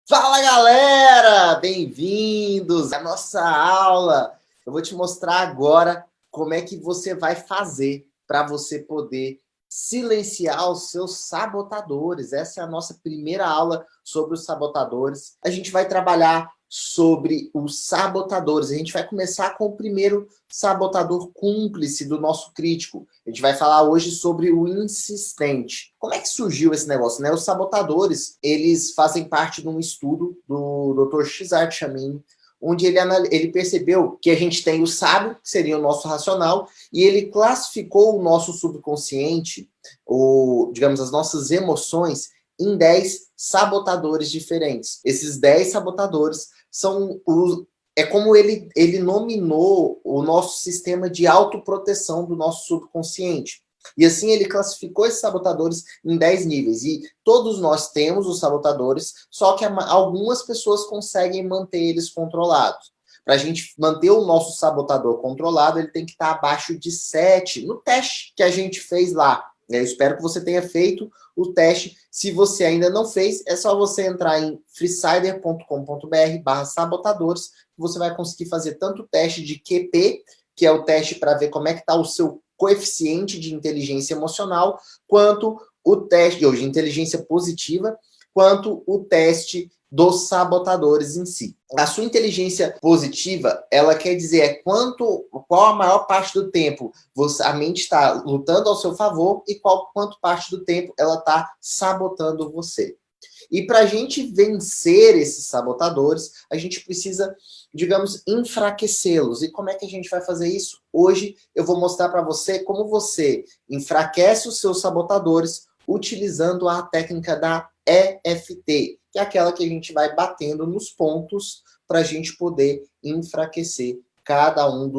Fala, galera! Bem-vindos à nossa aula. Eu vou te mostrar agora como é que você vai fazer para você poder silenciar os seus sabotadores. Essa é a nossa primeira aula sobre os sabotadores. A gente vai trabalhar sobre os sabotadores. A gente vai começar com o primeiro sabotador cúmplice do nosso crítico. A gente vai falar hoje sobre o insistente. Como é que surgiu esse negócio, né? Os sabotadores, eles fazem parte de um estudo do Dr. Cesar Chamin, onde ele percebeu que a gente tem o sábio, que seria o nosso racional, e ele classificou o nosso subconsciente, digamos, as nossas emoções, em 10 sabotadores diferentes. Esses 10 sabotadores são é como ele nominou o nosso sistema de autoproteção do nosso subconsciente. E assim ele classificou esses sabotadores em 10 níveis. E todos nós temos os sabotadores, só que algumas pessoas conseguem manter eles controlados. Para a gente manter o nosso sabotador controlado, ele tem que estar abaixo de 7 no teste que a gente fez lá. Eu espero que você tenha feito o teste. Se você ainda não fez, é só você entrar em freesider.com.br/sabotadores, que você vai conseguir fazer tanto o teste de QP, que é o teste para ver como é que está o seu coeficiente de inteligência emocional, quanto o teste de inteligência positiva, quanto o teste dos sabotadores em si. A sua inteligência positiva, ela quer dizer qual a maior parte do tempo a mente está lutando ao seu favor e quanto parte do tempo ela está sabotando você. E para a gente vencer esses sabotadores, a gente precisa, digamos, enfraquecê-los. E como é que a gente vai fazer isso? Hoje eu vou mostrar para você como você enfraquece os seus sabotadores utilizando a técnica da EFT, que é aquela que a gente vai batendo nos pontos para a gente poder enfraquecer cada um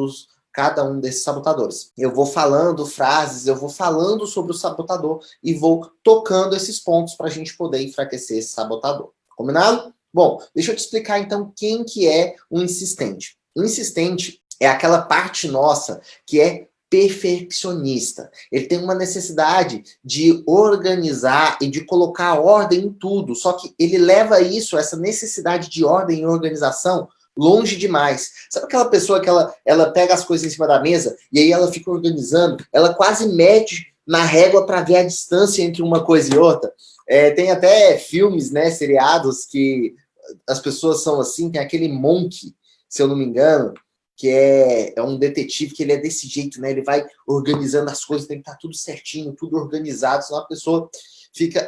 desses sabotadores. Eu vou falando frases, eu vou falando sobre o sabotador e vou tocando esses pontos para a gente poder enfraquecer esse sabotador. Combinado? Bom, deixa eu te explicar então quem que é o insistente. O insistente é aquela parte nossa que é perfeccionista. Ele tem uma necessidade de organizar e de colocar ordem em tudo, só que ele leva essa necessidade de ordem e organização longe demais. Sabe aquela pessoa que ela pega as coisas em cima da mesa e aí ela fica organizando, ela quase mede na régua para ver a distância entre uma coisa e outra? Tem até filmes, né, seriados que as pessoas são assim, tem aquele Monk, se eu não me engano, que é um detetive que ele é desse jeito, né? Ele vai organizando as coisas, tem que estar tudo certinho, tudo organizado, senão a pessoa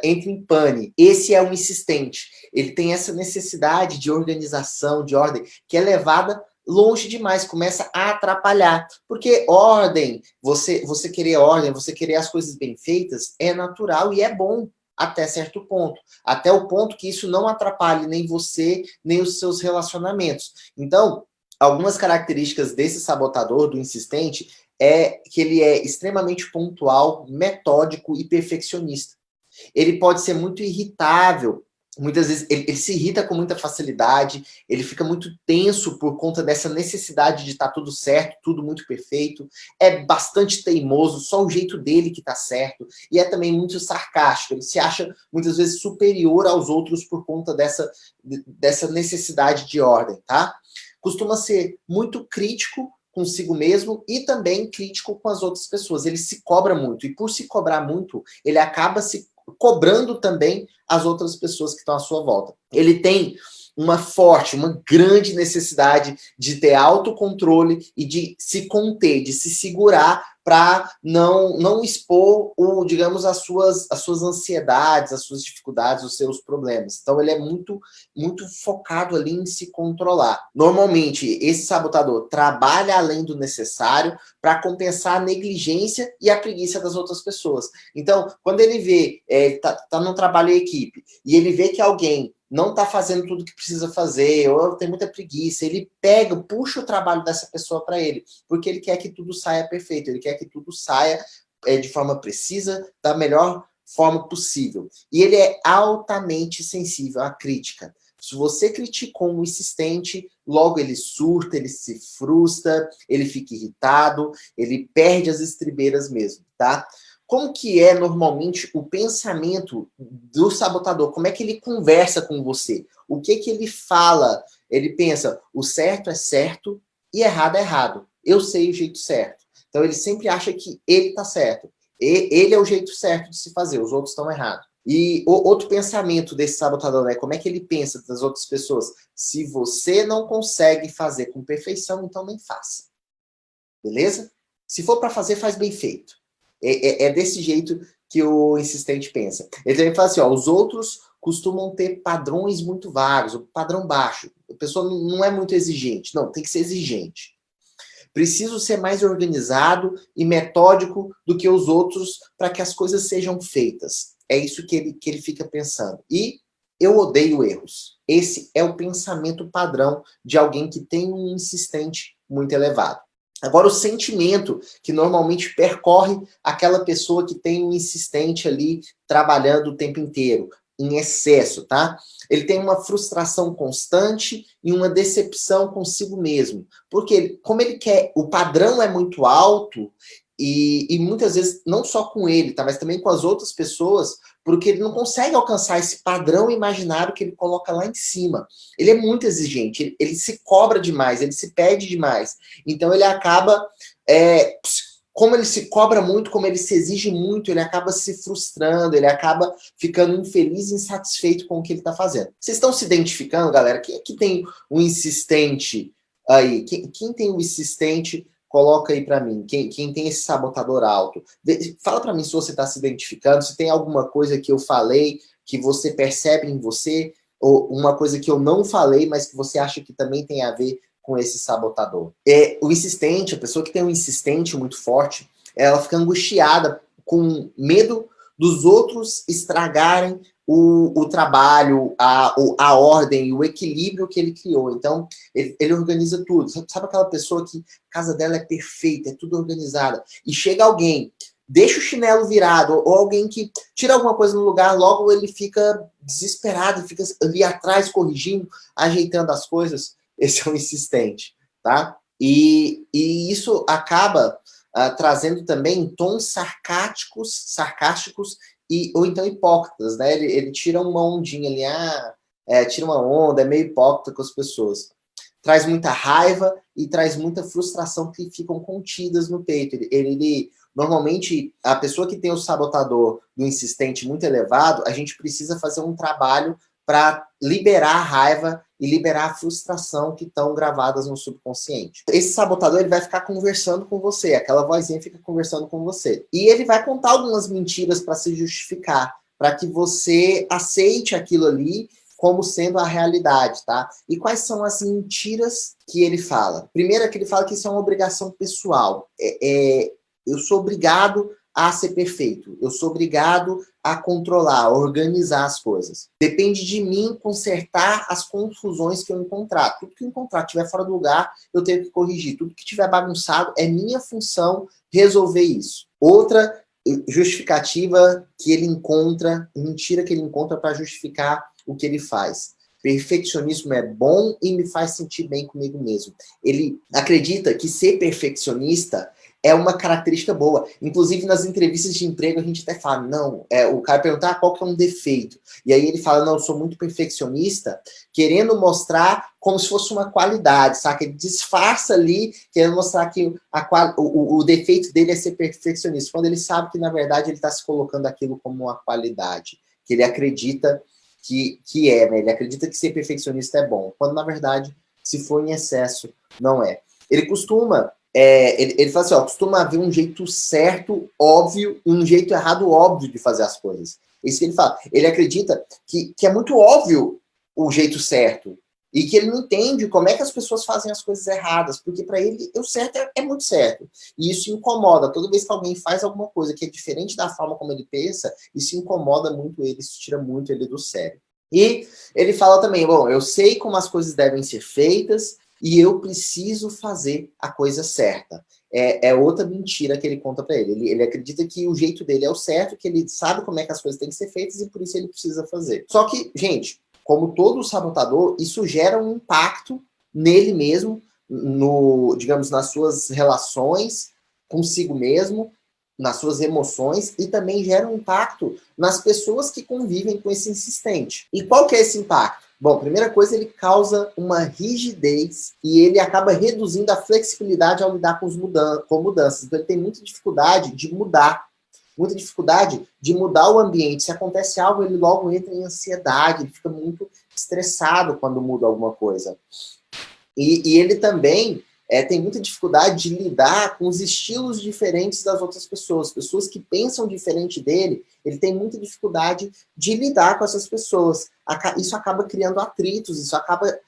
entra em pane. Esse é um insistente. Ele tem essa necessidade de organização, de ordem, que é levada longe demais, começa a atrapalhar. Porque ordem, você querer você querer as coisas bem feitas, é natural e é bom até certo ponto. Até o ponto que isso não atrapalhe nem você, nem os seus relacionamentos. Então, algumas características desse sabotador, do insistente, é que ele é extremamente pontual, metódico e perfeccionista. Ele pode ser muito irritável. Muitas vezes ele se irrita com muita facilidade, ele fica muito tenso por conta dessa necessidade de estar tudo certo, tudo muito perfeito, é bastante teimoso, só o jeito dele que está certo, e é também muito sarcástico, ele se acha muitas vezes superior aos outros por conta dessa necessidade de ordem, tá? Costuma ser muito crítico consigo mesmo e também crítico com as outras pessoas. Ele se cobra muito, e por se cobrar muito, ele acaba se cobrando também as outras pessoas que estão à sua volta. Ele tem uma grande necessidade de ter autocontrole e de se conter, de se segurar para não expor, digamos, as suas ansiedades, as suas dificuldades, os seus problemas. Então, ele é muito, muito focado ali em se controlar. Normalmente, esse sabotador trabalha além do necessário para compensar a negligência e a preguiça das outras pessoas. Então, quando ele vê, tá num trabalho em equipe, e ele vê que alguém não está fazendo tudo que precisa fazer, ou tem muita preguiça, ele puxa o trabalho dessa pessoa para ele, porque ele quer que tudo saia perfeito, ele quer que tudo saia de forma precisa, da melhor forma possível. E ele é altamente sensível à crítica. Se você criticou um insistente, logo ele surta, ele se frustra, ele fica irritado, ele perde as estribeiras mesmo, tá? como que é normalmente o pensamento do sabotador? Como é que ele conversa com você? O que que ele fala? Ele pensa, o certo é certo e errado é errado. Eu sei o jeito certo. Então ele sempre acha que ele está certo. Ele é o jeito certo de se fazer, os outros estão errados. E outro pensamento desse sabotador, né? Como é que ele pensa das outras pessoas? Se você não consegue fazer com perfeição, então nem faça. Beleza? Se for para fazer, faz bem feito. É desse jeito que o insistente pensa. Ele também fala assim, ó, os outros costumam ter padrões muito vagos, o padrão baixo. A pessoa não é muito exigente. Não, tem que ser exigente. Preciso ser mais organizado e metódico do que os outros para que as coisas sejam feitas. É isso que ele fica pensando. E eu odeio erros. Esse é o pensamento padrão de alguém que tem um insistente muito elevado. Agora, o sentimento que normalmente percorre aquela pessoa que tem um insistente ali trabalhando o tempo inteiro, em excesso, tá? Ele tem uma frustração constante e uma decepção consigo mesmo. Porque, como ele quer, o padrão é muito alto, e muitas vezes, não só com ele, tá? Mas também com as outras pessoas, porque ele não consegue alcançar esse padrão imaginário que ele coloca lá em cima. Ele é muito exigente, ele se cobra demais, ele se pede demais. Então ele acaba, como ele se cobra muito, como ele se exige muito, ele acaba se frustrando, ele acaba ficando infeliz e insatisfeito com o que ele está fazendo. Vocês estão se identificando, galera? Quem aqui tem um insistente aí? Quem tem um insistente, coloca aí para mim. Quem tem esse sabotador alto? Fala para mim se você está se identificando, se tem alguma coisa que eu falei que você percebe em você, ou uma coisa que eu não falei, mas que você acha que também tem a ver com esse sabotador. O insistente, a pessoa que tem um insistente muito forte, ela fica angustiada, com medo dos outros estragarem o trabalho, a ordem, o equilíbrio que ele criou. Então, ele organiza tudo. Sabe aquela pessoa que a casa dela é perfeita, é tudo organizada, e chega alguém, deixa o chinelo virado, ou alguém que tira alguma coisa no lugar, logo ele fica desesperado, fica ali atrás corrigindo, ajeitando as coisas. Esse é um insistente, tá? E isso acaba trazendo também tons sarcásticos ou então hipócritas, né? Ele tira uma ondinha ali, tira uma onda, é meio hipócrita com as pessoas. Traz muita raiva e traz muita frustração que ficam contidas no peito. Normalmente, a pessoa que tem o sabotador do insistente muito elevado, a gente precisa fazer um trabalho para liberar a raiva e liberar a frustração que estão gravadas no subconsciente. Esse sabotador, ele vai ficar conversando com você, aquela vozinha fica conversando com você. E ele vai contar algumas mentiras para se justificar, para que você aceite aquilo ali como sendo a realidade, tá? E quais são as mentiras que ele fala? Primeiro é que ele fala que isso é uma obrigação pessoal. Eu sou obrigado a ser perfeito. Eu sou obrigado a controlar, a organizar as coisas. Depende de mim consertar as confusões que eu encontrar. Tudo que eu encontrar estiver fora do lugar, eu tenho que corrigir. Tudo que estiver bagunçado, é minha função resolver isso. Outra justificativa que ele encontra, mentira que ele encontra para justificar o que ele faz. Perfeccionismo é bom e me faz sentir bem comigo mesmo. Ele acredita que ser perfeccionista é uma característica boa. Inclusive, nas entrevistas de emprego, a gente até fala, não, o cara pergunta qual que é um defeito. E aí ele fala, não, eu sou muito perfeccionista, querendo mostrar como se fosse uma qualidade, sabe? Ele disfarça ali, querendo mostrar que o defeito dele é ser perfeccionista, quando ele sabe que, na verdade, ele está se colocando aquilo como uma qualidade, que ele acredita que é, né? Ele acredita que ser perfeccionista é bom, quando, na verdade, se for em excesso, não é. Ele costuma... ele fala assim, costuma haver um jeito certo, óbvio, e um jeito errado, óbvio de fazer as coisas. É isso que ele fala. Ele acredita que é muito óbvio o jeito certo, e que ele não entende como é que as pessoas fazem as coisas erradas, porque para ele o certo é muito certo. E isso incomoda. Toda vez que alguém faz alguma coisa que é diferente da forma como ele pensa, isso incomoda muito ele, isso tira muito ele do sério. E ele fala também, bom, eu sei como as coisas devem ser feitas, e eu preciso fazer a coisa certa. É outra mentira que ele conta para ele. Ele acredita que o jeito dele é o certo, que ele sabe como é que as coisas têm que ser feitas e por isso ele precisa fazer. Só que, gente, como todo sabotador, isso gera um impacto nele mesmo, digamos, nas suas relações consigo mesmo nas suas emoções e também gera um impacto nas pessoas que convivem com esse insistente. E qual que é esse impacto? Bom, primeira coisa, ele causa uma rigidez e ele acaba reduzindo a flexibilidade ao lidar com mudanças. Então, ele tem muita dificuldade de mudar, muita dificuldade de mudar o ambiente. Se acontece algo, ele logo entra em ansiedade, ele fica muito estressado quando muda alguma coisa. E ele também tem muita dificuldade de lidar com os estilos diferentes das outras pessoas. Pessoas que pensam diferente dele, ele tem muita dificuldade de lidar com essas pessoas. Isso acaba criando atritos, isso acaba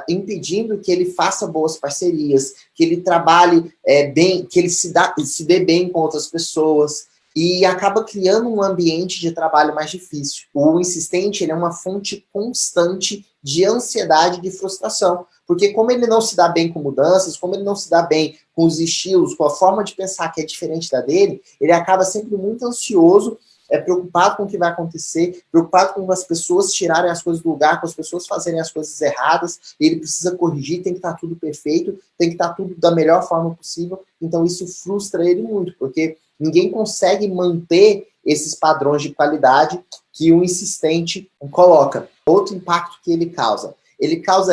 impedindo que ele faça boas parcerias, que ele trabalhe bem, que ele se dê bem com outras pessoas. E acaba criando um ambiente de trabalho mais difícil. O insistente, ele é uma fonte constante de ansiedade e de frustração. Porque como ele não se dá bem com mudanças, como ele não se dá bem com os estilos, com a forma de pensar que é diferente da dele, ele acaba sempre muito ansioso, preocupado com o que vai acontecer, preocupado com as pessoas tirarem as coisas do lugar, com as pessoas fazerem as coisas erradas, ele precisa corrigir, tem que estar tudo perfeito, tem que estar tudo da melhor forma possível. Então isso frustra ele muito, porque ninguém consegue manter esses padrões de qualidade que o insistente coloca. Outro impacto que ele causa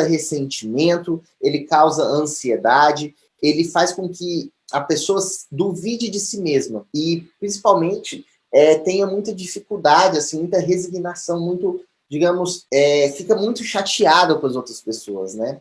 ressentimento, ele causa ansiedade, ele faz com que a pessoa duvide de si mesma e, principalmente, tenha muita dificuldade, assim, muita resignação, muito, digamos, fica muito chateado com as outras pessoas, né?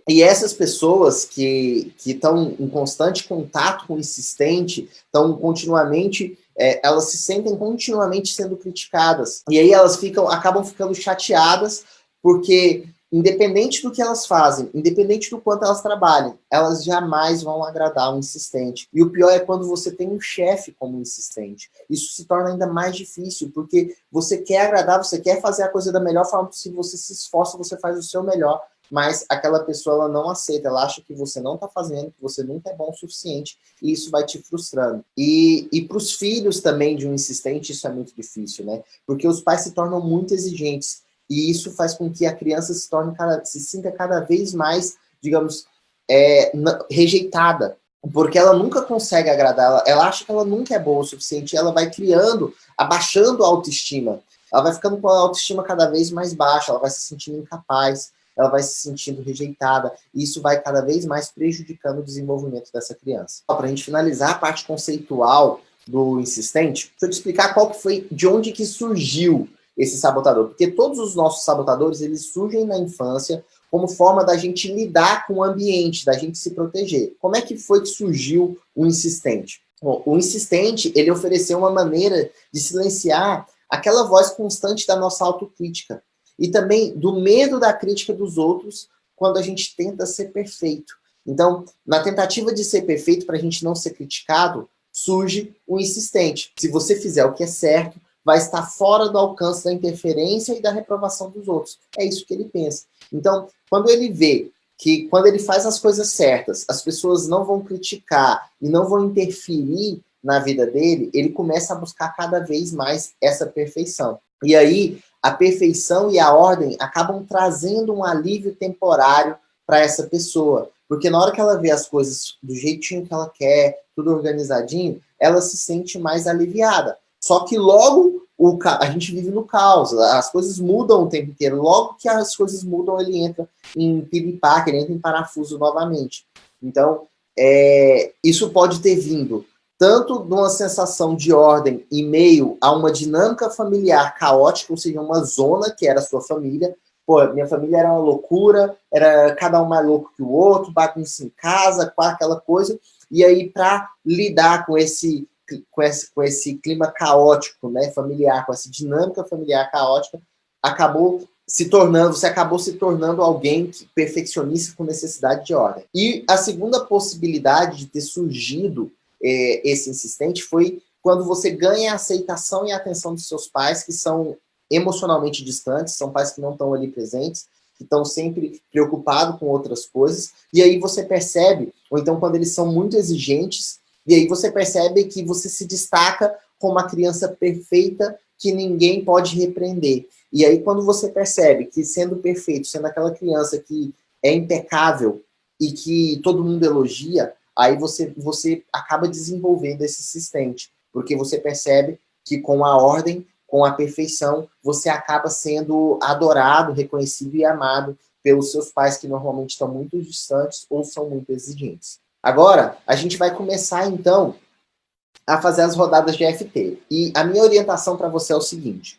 E essas pessoas que estão em constante contato com o insistente, estão continuamente, elas se sentem continuamente sendo criticadas. E aí elas acabam ficando chateadas, porque independente do que elas fazem, independente do quanto elas trabalhem, elas jamais vão agradar um insistente. E o pior é quando você tem um chefe como insistente. Isso se torna ainda mais difícil, porque você quer agradar, você quer fazer a coisa da melhor forma possível, você se esforça, você faz o seu melhor, mas aquela pessoa ela não aceita, ela acha que você não está fazendo, que você nunca é bom o suficiente, e isso vai te frustrando. E para os filhos também de um insistente, isso é muito difícil, né? Porque os pais se tornam muito exigentes. E isso faz com que a criança se sinta cada vez mais, digamos, rejeitada. Porque ela nunca consegue agradar, ela acha que ela nunca é boa o suficiente, e ela vai criando, abaixando a autoestima. Ela vai ficando com a autoestima cada vez mais baixa, ela vai se sentindo incapaz, ela vai se sentindo rejeitada, e isso vai cada vez mais prejudicando o desenvolvimento dessa criança. Para a gente finalizar a parte conceitual do insistente, deixa eu te explicar de onde que surgiu esse sabotador, porque todos os nossos sabotadores, eles surgem na infância como forma da gente lidar com o ambiente, da gente se proteger. Como é que foi que surgiu o insistente? Bom, o insistente, ele ofereceu uma maneira de silenciar aquela voz constante da nossa autocrítica e também do medo da crítica dos outros quando a gente tenta ser perfeito. Então, na tentativa de ser perfeito para a gente não ser criticado, surge o insistente. Se você fizer o que é certo, vai estar fora do alcance da interferência e da reprovação dos outros. É isso que ele pensa. Então, quando ele vê que quando ele faz as coisas certas, as pessoas não vão criticar e não vão interferir na vida dele, ele começa a buscar cada vez mais essa perfeição. E aí, a perfeição e a ordem acabam trazendo um alívio temporário para essa pessoa. Porque na hora que ela vê as coisas do jeitinho que ela quer, tudo organizadinho, ela se sente mais aliviada. Só que logo a gente vive no caos, as coisas mudam o tempo inteiro. Logo que as coisas mudam, ele entra em piripaque, ele entra em parafuso novamente. Então, isso pode ter vindo tanto de uma sensação de ordem em meio a uma dinâmica familiar caótica, ou seja, uma zona que era a sua família. Pô, minha família era uma loucura, era cada um mais louco que o outro, bagunça em casa, com aquela coisa. E aí, para lidar com esse clima caótico, né, familiar, com essa dinâmica familiar caótica, você acabou se tornando alguém perfeccionista com necessidade de ordem. E a segunda possibilidade de ter surgido esse insistente foi quando você ganha a aceitação e a atenção dos seus pais, que são emocionalmente distantes, são pais que não estão ali presentes, que estão sempre preocupados com outras coisas, e aí você percebe, ou então quando eles são muito exigentes, e aí você percebe que você se destaca como uma criança perfeita que ninguém pode repreender. E aí quando você percebe que sendo perfeito, sendo aquela criança que é impecável e que todo mundo elogia, aí você acaba desenvolvendo esse insistente. porque você percebe que com a ordem, com a perfeição, você acaba sendo adorado, reconhecido e amado pelos seus pais, que normalmente estão muito distantes ou são muito exigentes. Agora, a gente vai começar, então, a fazer as rodadas de FT. E a minha orientação para você é o seguinte: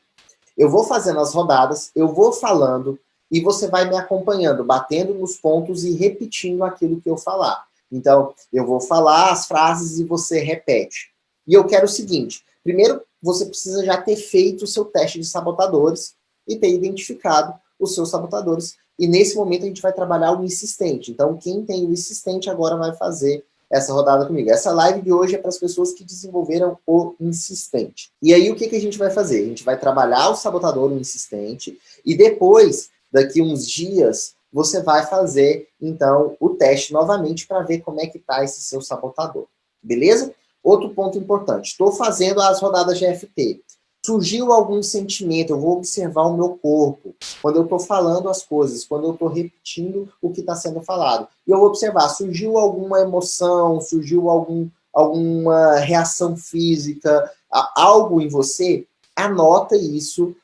eu vou fazendo as rodadas, eu vou falando, e você vai me acompanhando, batendo nos pontos e repetindo aquilo que eu falar. Então, eu vou falar as frases e você repete. E eu quero o seguinte: primeiro, você precisa já ter feito o seu teste de sabotadores e ter identificado os seus sabotadores. E nesse momento a gente vai trabalhar o insistente. Então, quem tem o insistente agora vai fazer essa rodada comigo. Essa live de hoje é para as pessoas que desenvolveram o insistente. E aí, o que a gente vai fazer? A gente vai trabalhar o sabotador, o insistente, e depois, daqui uns dias, você vai fazer, então, o teste novamente para ver como é que está esse seu sabotador. Beleza? Outro ponto importante. Estou fazendo as rodadas de FT. Surgiu algum sentimento, eu vou observar o meu corpo, quando eu estou falando as coisas, quando eu estou repetindo o que está sendo falado. E eu vou observar, surgiu alguma emoção, surgiu alguma reação física, algo em você, anota isso,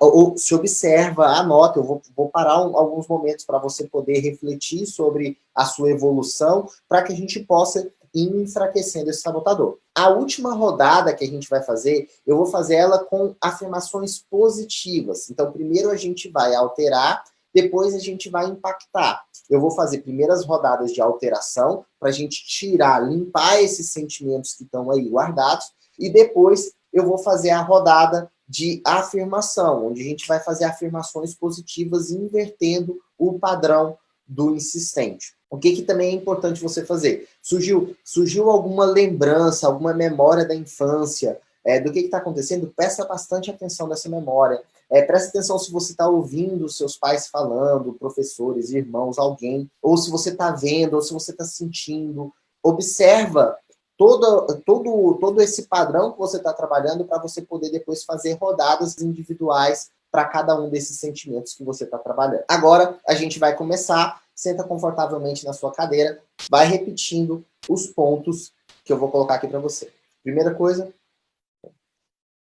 ou se observa, anota. Eu vou parar alguns momentos para você poder refletir sobre a sua evolução, para que a gente possa enfraquecendo esse sabotador. A última rodada que a gente vai fazer, eu vou fazer ela com afirmações positivas. Então, primeiro a gente vai alterar, depois a gente vai impactar. Eu vou fazer primeiras rodadas de alteração, para a gente tirar, limpar esses sentimentos que estão aí guardados, e depois eu vou fazer a rodada de afirmação, onde a gente vai fazer afirmações positivas, invertendo o padrão do insistente. O que também é importante você fazer? Surgiu alguma lembrança, alguma memória da infância, do que está acontecendo? Presta bastante atenção nessa memória. Presta atenção se você está ouvindo seus pais falando, professores, irmãos, alguém, ou se você está vendo, ou se você está sentindo. Observa todo esse padrão que você está trabalhando, para você poder depois fazer rodadas individuais para cada um desses sentimentos que você está trabalhando. Agora, a gente vai começar. Senta confortavelmente na sua cadeira, vai repetindo os pontos que eu vou colocar aqui para você. Primeira coisa,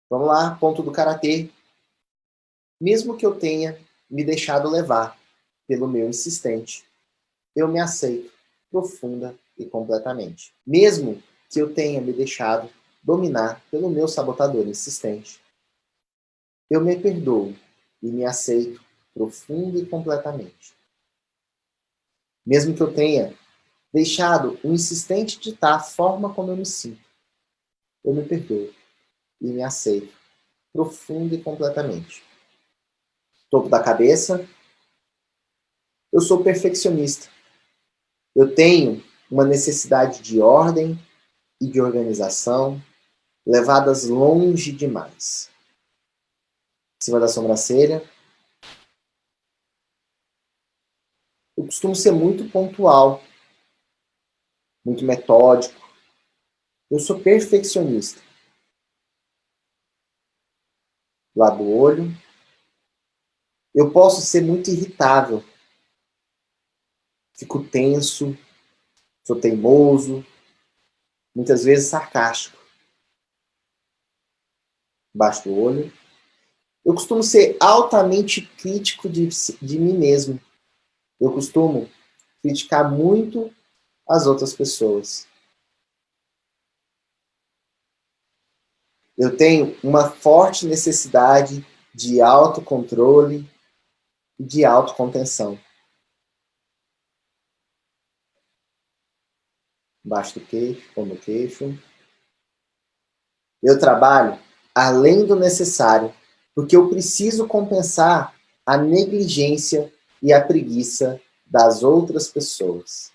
vamos lá, ponto do karatê. Mesmo que eu tenha me deixado levar pelo meu insistente, eu me aceito profunda e completamente. Mesmo que eu tenha me deixado dominar pelo meu sabotador insistente, eu me perdoo e me aceito profunda e completamente. Mesmo que eu tenha deixado o insistente ditar a forma como eu me sinto, eu me perdoo e me aceito profunda e completamente. Topo da cabeça, eu sou perfeccionista. Eu tenho uma necessidade de ordem e de organização levadas longe demais. Em cima da sobrancelha, eu costumo ser muito pontual, muito metódico. Eu sou perfeccionista. Lá do olho, eu posso ser muito irritável. Fico tenso, sou teimoso, muitas vezes sarcástico. Embaixo do olho, eu costumo ser altamente crítico de mim mesmo. Eu costumo criticar muito as outras pessoas. Eu tenho uma forte necessidade de autocontrole e de autocontenção. Embaixo do queixo, ou no queixo. Eu trabalho além do necessário, porque eu preciso compensar a negligência e a preguiça das outras pessoas.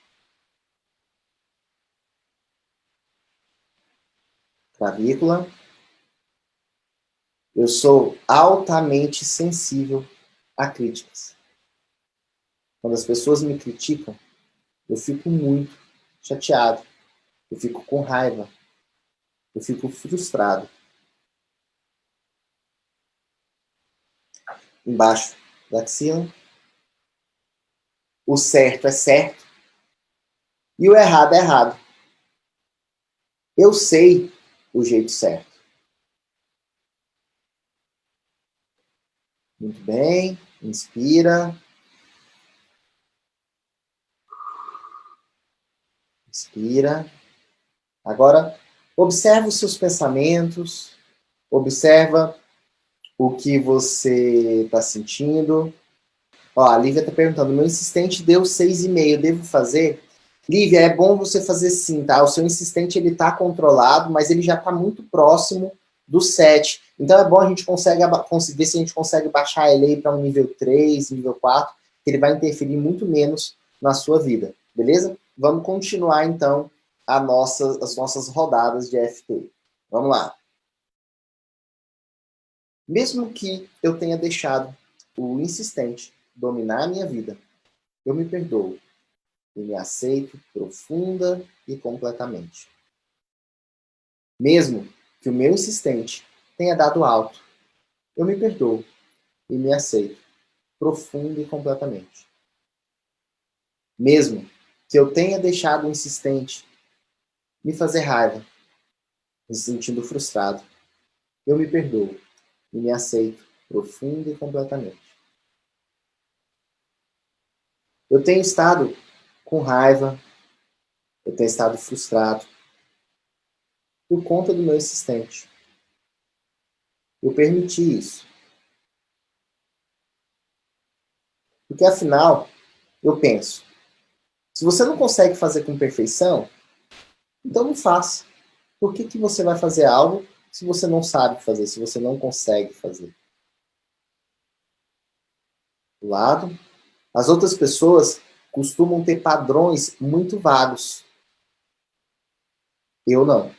Clavícula. Eu sou altamente sensível a críticas. Quando as pessoas me criticam, eu fico muito chateado, eu fico com raiva, eu fico frustrado. Embaixo da axila, o certo é certo e o errado é errado. Eu sei o jeito certo. Muito bem. Inspira. Inspira. Agora, observa os seus pensamentos. Observa o que você está sentindo. Ó, a Lívia está perguntando, meu insistente deu 6,5, devo fazer? Lívia, é bom você fazer sim, tá? O seu insistente, ele está controlado, mas ele já está muito próximo do 7. Então é bom a gente conseguir se a gente consegue baixar ele aí para um nível 3, nível 4, que ele vai interferir muito menos na sua vida, beleza? Vamos continuar, então, as nossas rodadas de FT. Vamos lá. Mesmo que eu tenha deixado o insistente dominar a minha vida, eu me perdoo e me aceito profunda e completamente. Mesmo que o meu insistente tenha dado alto, eu me perdoo e me aceito profunda e completamente. Mesmo que eu tenha deixado o insistente me fazer raiva, me sentindo frustrado, eu me perdoo e me aceito profunda e completamente. Eu tenho estado com raiva, eu tenho estado frustrado por conta do meu insistente. Eu permiti isso. Porque afinal, eu penso, se você não consegue fazer com perfeição, então não faça. Por que você vai fazer algo se você não sabe fazer, se você não consegue fazer? Do lado, as outras pessoas costumam ter padrões muito vagos. Eu não.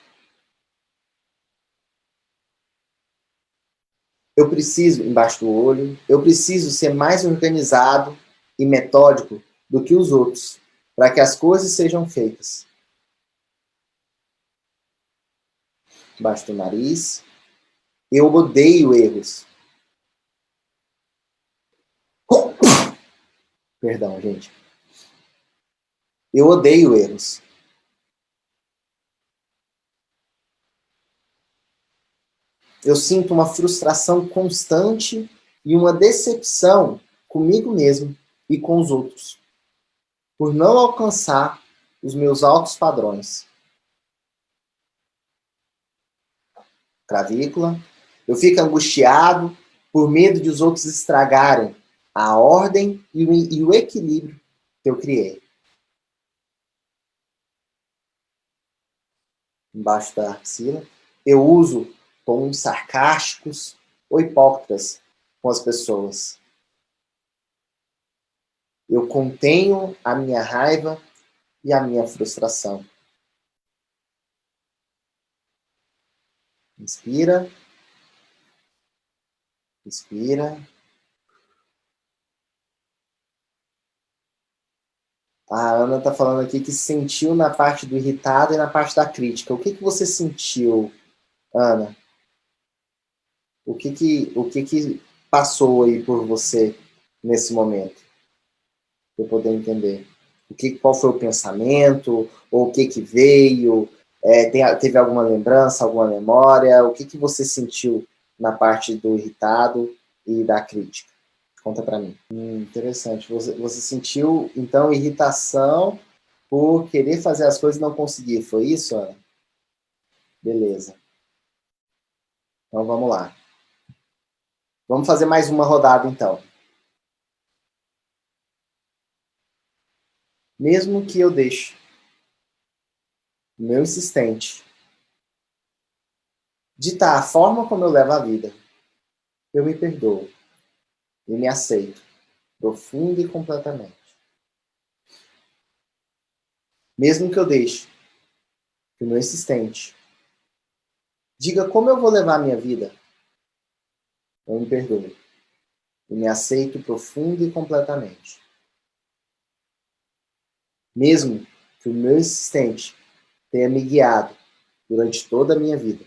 Eu preciso, embaixo do olho, eu preciso ser mais organizado e metódico do que os outros, para que as coisas sejam feitas. Embaixo do nariz. Eu odeio erros. Perdão, gente. Eu odeio erros. Eu sinto uma frustração constante e uma decepção comigo mesmo e com os outros, por não alcançar os meus altos padrões. Clavícula. Eu fico angustiado por medo de os outros estragarem a ordem e o equilíbrio que eu criei. Embaixo da axila. Eu uso tons sarcásticos ou hipócritas com as pessoas. Eu contenho a minha raiva e a minha frustração. Inspira. Inspira. A Ana está falando aqui que sentiu na parte do irritado e na parte da crítica. O que você sentiu, Ana? O que passou aí por você nesse momento? Para eu poder entender. Qual foi o pensamento? Ou o que veio? Teve alguma lembrança, alguma memória? O que você sentiu na parte do irritado e da crítica? Conta para mim. Interessante. Você sentiu, então, irritação por querer fazer as coisas e não conseguir. Foi isso, Ana? Beleza. Então, vamos lá. Vamos fazer mais uma rodada, então. Mesmo que eu deixe o meu insistente ditar a forma como eu levo a vida, eu me perdoo e me aceito profunda e completamente. Mesmo que eu deixe que o meu insistente diga como eu vou levar a minha vida, eu me perdoo e me aceito profunda e completamente. Mesmo que o meu insistente tenha me guiado durante toda a minha vida,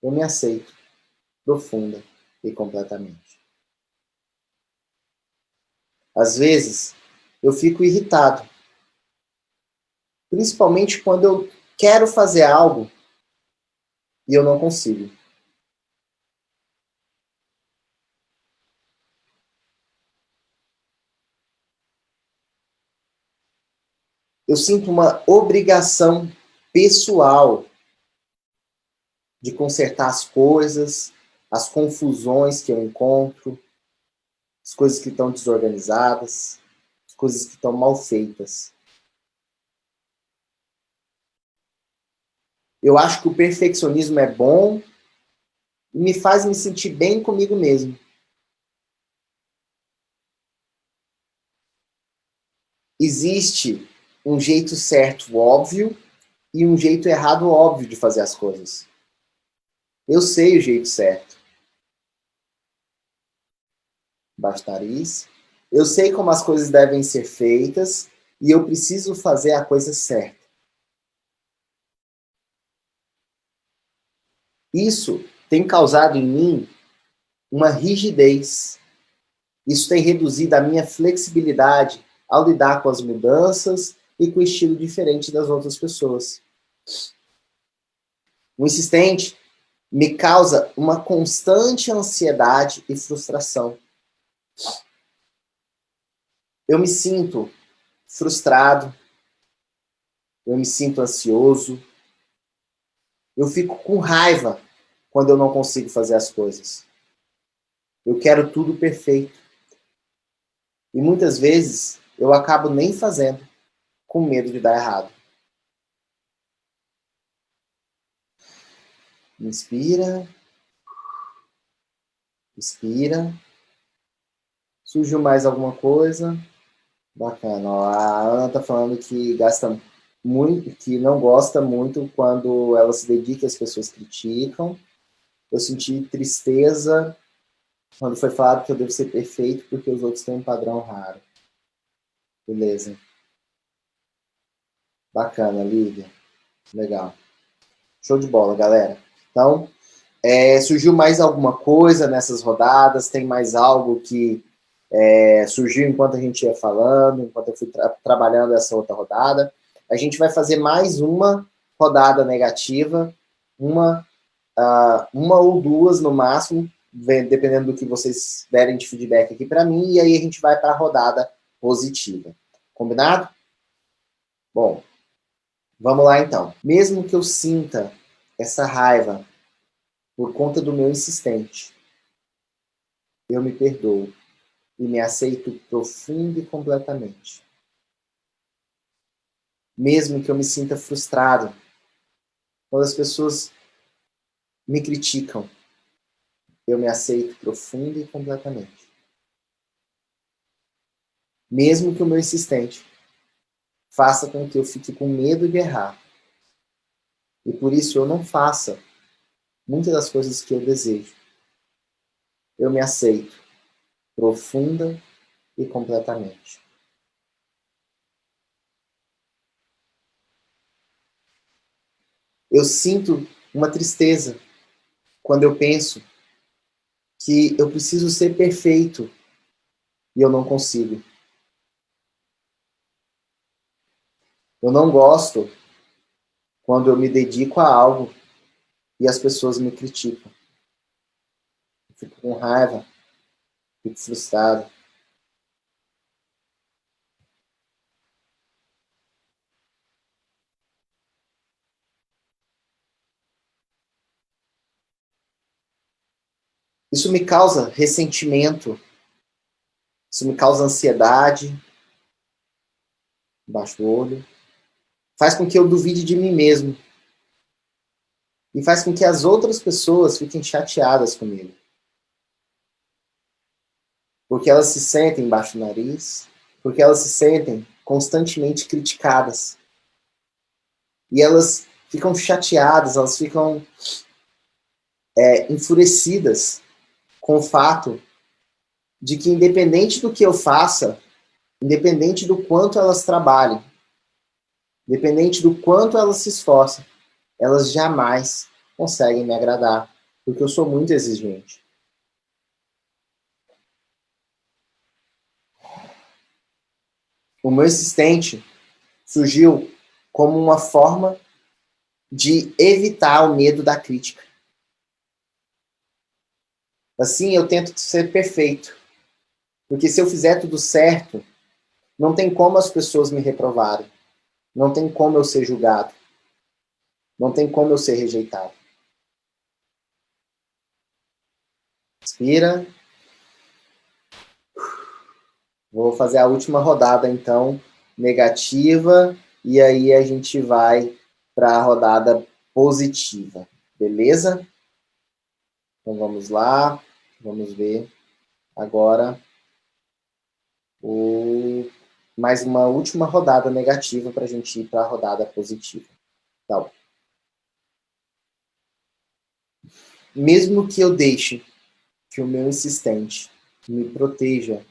eu me aceito profunda e completamente. Às vezes, eu fico irritado, principalmente quando eu quero fazer algo e eu não consigo. Eu sinto uma obrigação pessoal de consertar as coisas, as confusões que eu encontro, as coisas que estão desorganizadas, as coisas que estão mal feitas. Eu acho que o perfeccionismo é bom e me faz me sentir bem comigo mesmo. Existe um jeito certo, óbvio, e um jeito errado, óbvio, de fazer as coisas. Eu sei o jeito certo. Baixo nariz. Eu sei como as coisas devem ser feitas e eu preciso fazer a coisa certa. Isso tem causado em mim uma rigidez. Isso tem reduzido a minha flexibilidade ao lidar com as mudanças e com o estilo diferente das outras pessoas. O insistente me causa uma constante ansiedade e frustração. Eu me sinto frustrado, eu me sinto ansioso, eu fico com raiva quando eu não consigo fazer as coisas. Eu quero tudo perfeito. E muitas vezes eu acabo nem fazendo, com medo de dar errado. Inspira, expira. Surgiu mais alguma coisa? Bacana. Ó, a Ana tá falando que gasta muito, que não gosta muito quando ela se dedica e as pessoas criticam. Eu senti tristeza quando foi falado que eu devo ser perfeito porque os outros têm um padrão raro. Beleza. Bacana, Lívia. Legal. Show de bola, galera. Então, surgiu mais alguma coisa nessas rodadas? Tem mais algo que surgiu enquanto a gente ia falando, enquanto eu fui trabalhando essa outra rodada? A gente vai fazer mais uma rodada negativa, uma ou duas no máximo, dependendo do que vocês derem de feedback aqui para mim, e aí a gente vai para a rodada positiva. Combinado? Bom, vamos lá então. Mesmo que eu sinta essa raiva por conta do meu insistente, eu me perdoo e me aceito profundo e completamente. Mesmo que eu me sinta frustrado quando as pessoas me criticam, eu me aceito profundo e completamente. Mesmo que o meu insistente faça com que eu fique com medo de errar, e por isso eu não faça muitas das coisas que eu desejo, eu me aceito profunda e completamente. Eu sinto uma tristeza quando eu penso que eu preciso ser perfeito e eu não consigo. Eu não gosto quando eu me dedico a algo e as pessoas me criticam. Eu fico com raiva, fico frustrado. Isso me causa ressentimento, isso me causa ansiedade, embaixo do olho, faz com que eu duvide de mim mesmo e faz com que as outras pessoas fiquem chateadas comigo. Porque elas se sentem embaixo do nariz, porque elas se sentem constantemente criticadas. E elas ficam chateadas, elas ficam enfurecidas com o fato de que, independente do que eu faça, independente do quanto elas trabalhem, independente do quanto elas se esforçam, elas jamais conseguem me agradar, porque eu sou muito exigente. O meu insistente surgiu como uma forma de evitar o medo da crítica. Assim, eu tento ser perfeito. Porque se eu fizer tudo certo, não tem como as pessoas me reprovarem. Não tem como eu ser julgado. Não tem como eu ser rejeitado. Inspira. Vou fazer a última rodada, então, negativa. E aí a gente vai para a rodada positiva. Beleza? Então vamos lá. Vamos ver agora mais uma última rodada negativa para a gente ir para a rodada positiva. Tá. Mesmo que eu deixe que o meu insistente me proteja,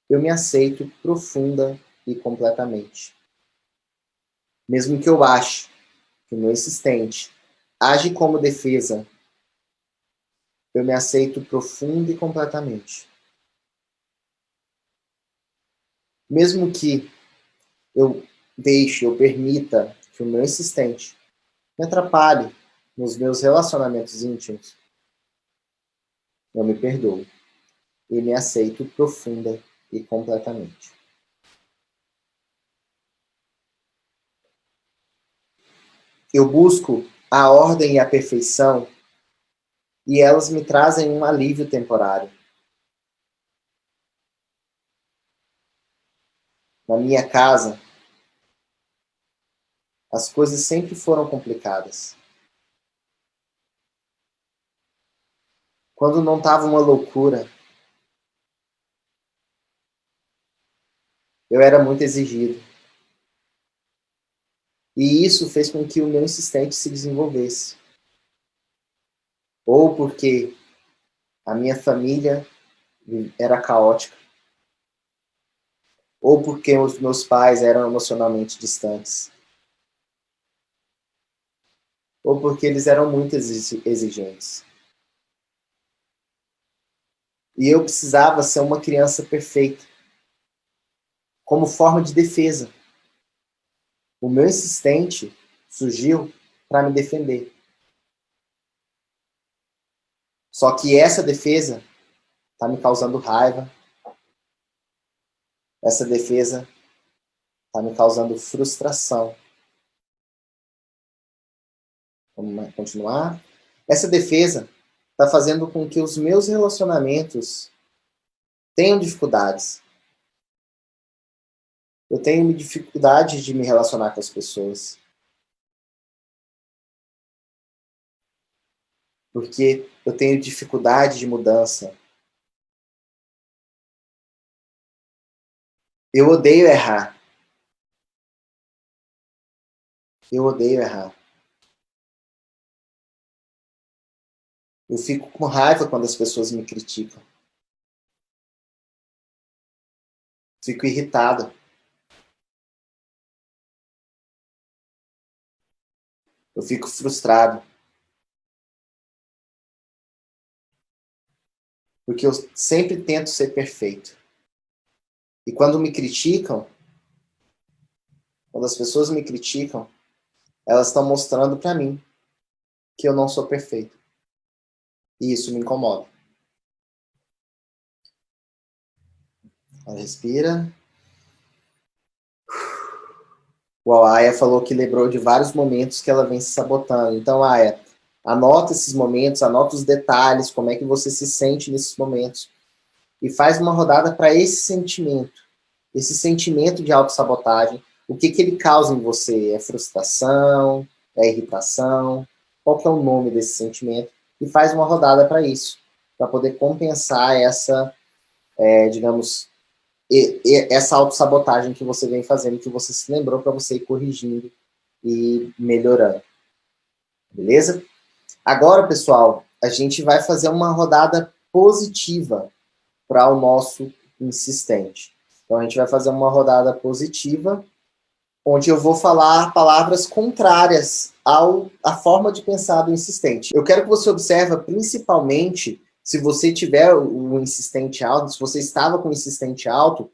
eu me aceito profunda e completamente. Mesmo que eu ache que o meu insistente age como defesa, eu me aceito profunda e completamente. Mesmo que eu permita que o meu insistente me atrapalhe nos meus relacionamentos íntimos, eu me perdoo e me aceito profunda e completamente. Eu busco a ordem e a perfeição e elas me trazem um alívio temporário. Na minha casa, as coisas sempre foram complicadas. Quando não estava uma loucura, eu era muito exigido. E isso fez com que o meu insistente se desenvolvesse. Ou porque a minha família era caótica. Ou porque os meus pais eram emocionalmente distantes. Ou porque eles eram muito exigentes. E eu precisava ser uma criança perfeita, como forma de defesa. O meu insistente surgiu para me defender. Só que essa defesa está me causando raiva. Essa defesa está me causando frustração. Vamos continuar? Essa defesa está fazendo com que os meus relacionamentos tenham dificuldades. Eu tenho dificuldade de me relacionar com as pessoas. Porque eu tenho dificuldade de mudança. Eu odeio errar. Eu odeio errar. Eu fico com raiva quando as pessoas me criticam. Fico irritado. Eu fico frustrado. Porque eu sempre tento ser perfeito. E quando me criticam, quando as pessoas me criticam, elas estão mostrando para mim que eu não sou perfeito. E isso me incomoda. Respira. O Aya falou que lembrou de vários momentos que ela vem se sabotando. Então, Aya, anota esses momentos, anota os detalhes, como é que você se sente nesses momentos. E faz uma rodada para esse sentimento de autossabotagem. O que ele causa em você? É frustração? É irritação? Qual que é o nome desse sentimento? E faz uma rodada para isso, para poder compensar essa, digamos, essa autossabotagem que você vem fazendo, que você se lembrou, para você ir corrigindo e melhorando. Beleza? Agora, pessoal, a gente vai fazer uma rodada positiva para o nosso insistente. Então, a gente vai fazer uma rodada positiva, onde eu vou falar palavras contrárias à forma de pensar do insistente. Eu quero que você observe, principalmente, se você tiver o insistente alto, se você estava com o insistente alto,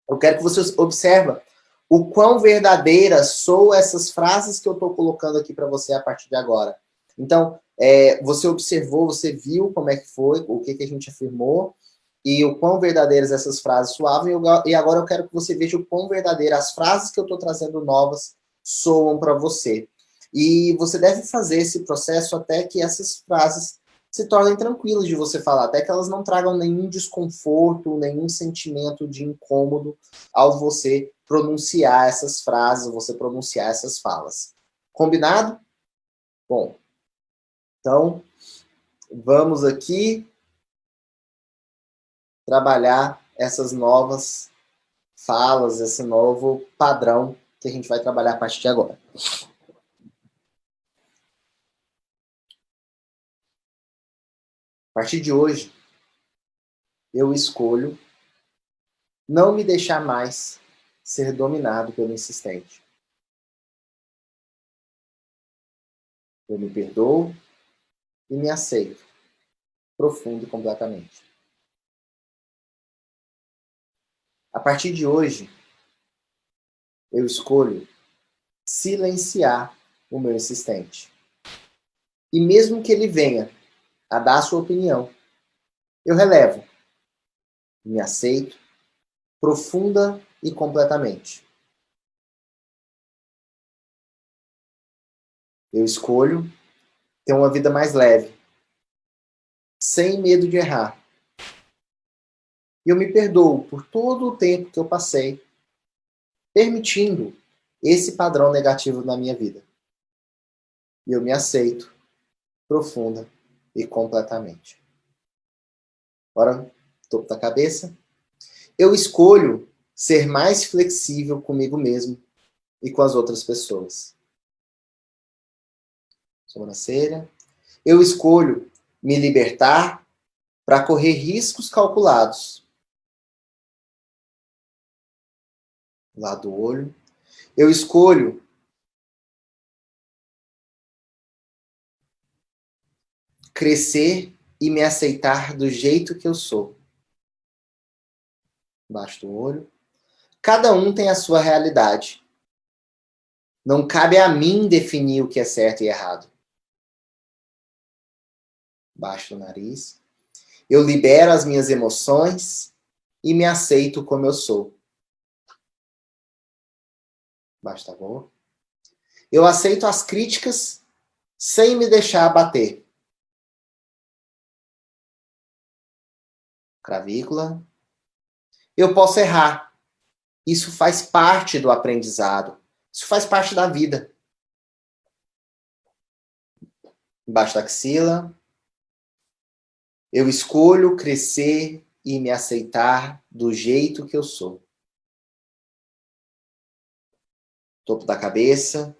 eu quero que você observe o quão verdadeiras são essas frases que eu estou colocando aqui para você a partir de agora. Então, você observou, você viu como é que foi, o que a gente afirmou, e o quão verdadeiras essas frases soavam, e agora eu quero que você veja o quão verdadeiras as frases que eu estou trazendo novas soam para você. E você deve fazer esse processo até que essas frases se tornem tranquilas de você falar, até que elas não tragam nenhum desconforto, nenhum sentimento de incômodo ao você pronunciar essas frases, você pronunciar essas falas. Combinado? Bom, então, vamos aqui trabalhar essas novas falas, esse novo padrão que a gente vai trabalhar a partir de agora. A partir de hoje, eu escolho não me deixar mais ser dominado pelo insistente. Eu me perdoo e me aceito, profundo e completamente. A partir de hoje, eu escolho silenciar o meu insistente. E mesmo que ele venha a dar a sua opinião, eu relevo, me aceito, profunda e completamente. Eu escolho ter uma vida mais leve, sem medo de errar. E eu me perdoo por todo o tempo que eu passei permitindo esse padrão negativo na minha vida. E eu me aceito profunda e completamente. Agora, topo da cabeça. Eu escolho ser mais flexível comigo mesmo e com as outras pessoas. Sobrancelha. Eu escolho me libertar para correr riscos calculados. Lado do olho. Eu escolho crescer e me aceitar do jeito que eu sou. Embaixo do olho. Cada um tem a sua realidade. Não cabe a mim definir o que é certo e errado. Embaixo do nariz. Eu libero as minhas emoções e me aceito como eu sou. Embaixo da boca. Eu aceito as críticas sem me deixar abater. Clavícula. Eu posso errar. Isso faz parte do aprendizado. Isso faz parte da vida. Embaixo da axila. Eu escolho crescer e me aceitar do jeito que eu sou. Topo da cabeça.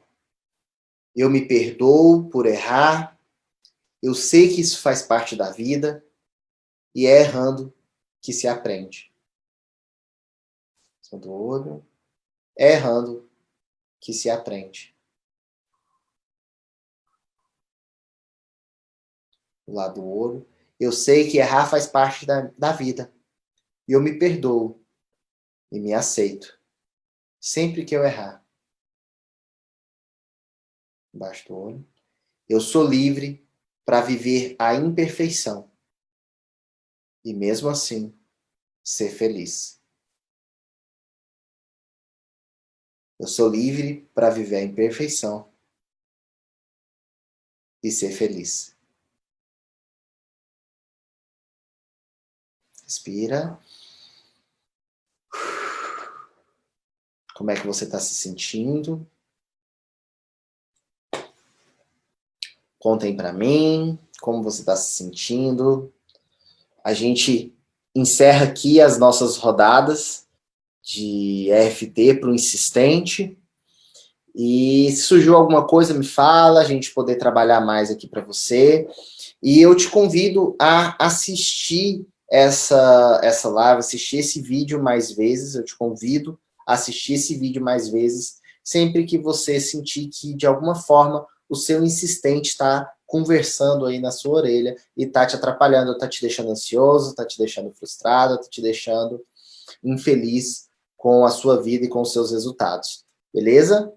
Eu me perdoo por errar. Eu sei que isso faz parte da vida. E é errando que se aprende. Do olho. É errando que se aprende. Do lado do olho. Eu sei que errar faz parte da vida. E eu me perdoo. E me aceito. Sempre que eu errar. Embaixo do olho. Eu sou livre para viver a imperfeição. E mesmo assim, ser feliz. Eu sou livre para viver a imperfeição e ser feliz. Respira. Como é que você está se sentindo? Contem para mim como você está se sentindo. A gente encerra aqui as nossas rodadas de EFT para o insistente. E se surgiu alguma coisa, me fala, a gente poder trabalhar mais aqui para você. E eu te convido a assistir essa live, assistir esse vídeo mais vezes. Eu te convido a assistir esse vídeo mais vezes, sempre que você sentir que, de alguma forma, o seu insistente está conversando aí na sua orelha e está te atrapalhando, está te deixando ansioso, está te deixando frustrado, está te deixando infeliz com a sua vida e com os seus resultados. Beleza?